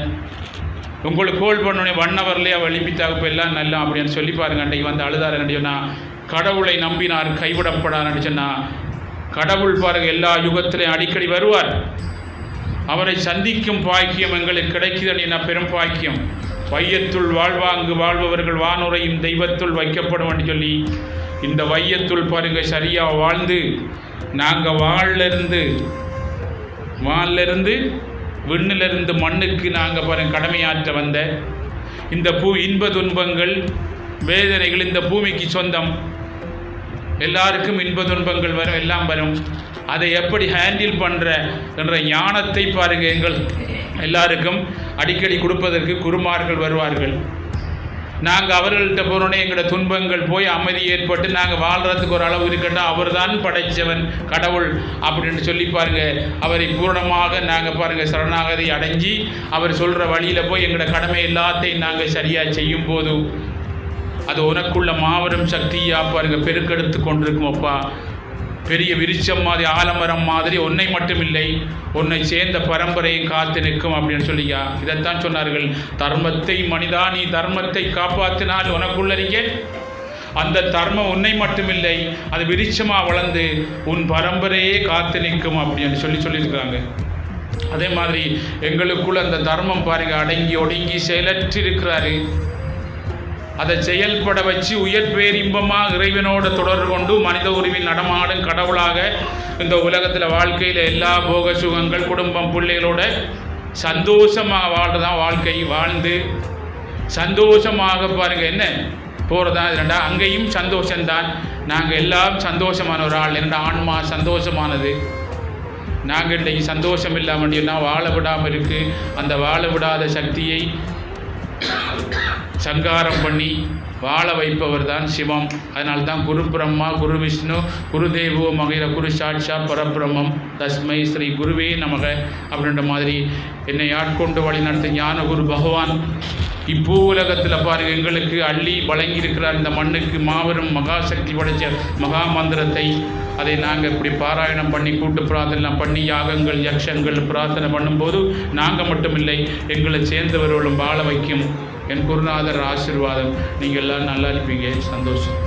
உங்களுக்கு கோல் பண்ணோடனே 1 ஹவர்லேயே அவள் எழுப்பித்தாக இப்போ எல்லாம் நல்லா அப்படின்னு சொல்லி பாருங்க அன்றைக்கு வந்து அழுதாருன்னு சொன்னால், கடவுளை நம்பினார் கைவிடப்படான்னு சொன்னால், கடவுள் பாருங்க எல்லா யுகத்திலையும் அடிக்கடி வருவார். அவரை சந்திக்கும் பாக்கியம் எங்களுக்கு கிடைக்குதுன்னு பெரும் பாக்கியம். வையத்துள் வாழ்வாங்கு வாழ்பவர்கள் வானுரையும் தெய்வத்துள் வைக்கப்படும் என்று சொல்லி இந்த வையத்துள் பாருங்க சரியாக வாழ்ந்து நாங்கள் வானிலிருந்து விண்ணிலிருந்து மண்ணுக்கு நாங்கள் பாருங்க கடமையாற்ற வந்த இந்த இன்ப துன்பங்கள் வேதனைகள் இந்த பூமிக்கு சொந்தம். எல்லாருக்கும் இன்ப துன்பங்கள் வரும், எல்லாம் வரும். அதை எப்படி ஹேண்டில் பண்ணுற என்ற ஞானத்தை பாருங்கள் எங்கள் எல்லாருக்கும் அடிக்கடி கொடுப்பதற்கு குருமார்கள் வருவார்கள். நாங்கள் அவர்கள்ட்ட போனோடனே எங்களோட துன்பங்கள் போய் அமைதி ஏற்பட்டு நாங்கள் வாழ்கிறதுக்கு ஒரு அளவு இருக்கட்டும், அவர் தான் படைத்தவன் கடவுள் அப்படின்னு சொல்லி பாருங்கள் அவரை பூரணமாக நாங்கள் பாருங்கள் சரணாகதி அடைஞ்சி அவர் சொல்கிற வழியில் போய் எங்களோட கடமை எல்லாத்தையும் நாங்கள் சரியாக செய்யும் போது அது உனக்குள்ள மாபெரும் சக்தியாக பாருங்கள் பெருக்கெடுத்து கொண்டிருக்கும். அப்பா, பெரிய விருட்சம் மாதிரி ஆலமரம் மாதிரி உன்னை மட்டும் இல்லை உன்னை சேர்ந்த பரம்பரையும் காத்து நிற்கும் அப்படின்னு சொல்லியா. இதைத்தான் சொன்னார்கள், தர்மத்தை மனிதா நீ தர்மத்தை காப்பாற்றினால் உனக்குள்ளறிங்க அந்த தர்மம் உன்னை மட்டுமில்லை அது விருட்சமாக வளர்ந்து உன் பரம்பரையே காத்து நிற்கும் அப்படின்னு சொல்லியிருக்கிறாங்க. அதே மாதிரி எங்களுக்குள்ள அந்த தர்மம் பாருங்க அடங்கி ஒடுங்கி செயலற்று இருக்கிறாரு. அதை செயல்பட வச்சு உயர் பேரின்பமாக இறைவனோட தொடர்பு கொண்டு மனித உருவின் நடமாடும் கடவுளாக இந்த உலகத்தில் வாழ்க்கையில் எல்லா போக சுகங்கள் குடும்பம் பிள்ளைகளோட சந்தோஷமாக வாழ்றதான் வாழ்க்கை வாழ்ந்து சந்தோஷமாக பாருங்கள் என்ன போகிறதா இரண்டா அங்கேயும் சந்தோஷம்தான். நாங்கள் எல்லாம் சந்தோஷமான ஒரு ஆள், இரண்டா ஆன்மா சந்தோஷமானது. நாங்கள் இன்றைக்கு சந்தோஷம் இல்லாமல் சொன்னால் வாழ விடாமல் இருக்குது. அந்த வாழ விடாத சக்தியை சங்காரம் பண்ணி வாழ வைப்பவர் தான் சிவம். அதனால்தான் குரு பிரம்மா குரு விஷ்ணு குரு தேவோ மகிர குரு சாட்சா பரபிரம்மம் தஸ்மை ஸ்ரீ குருவே நமக அப்படின்ற மாதிரி என்னை ஆட்கொண்டு வழி நடத்த ஞான குரு பகவான் இப்போ உலகத்தில் பாருங்கள் எங்களுக்கு அள்ளி வழங்கியிருக்கிறார். இந்த மண்ணுக்கு மாபெரும் மகாசக்தி படைத்த மகா மந்திரத்தை அதை நாங்கள் இப்படி பாராயணம் பண்ணி கூட்டு பிரார்த்தனை பண்ணி யாகங்கள் யக்ஷங்கள் பிரார்த்தனை பண்ணும்போது நாங்கள் மட்டுமில்லை எங்களை சேர்ந்தவர்களும் வாழ வைக்கும். என் குருநாதர் ஆசீர்வாதம். நீங்கள் எல்லாம் நல்லா இருப்பீங்க. சந்தோஷம்.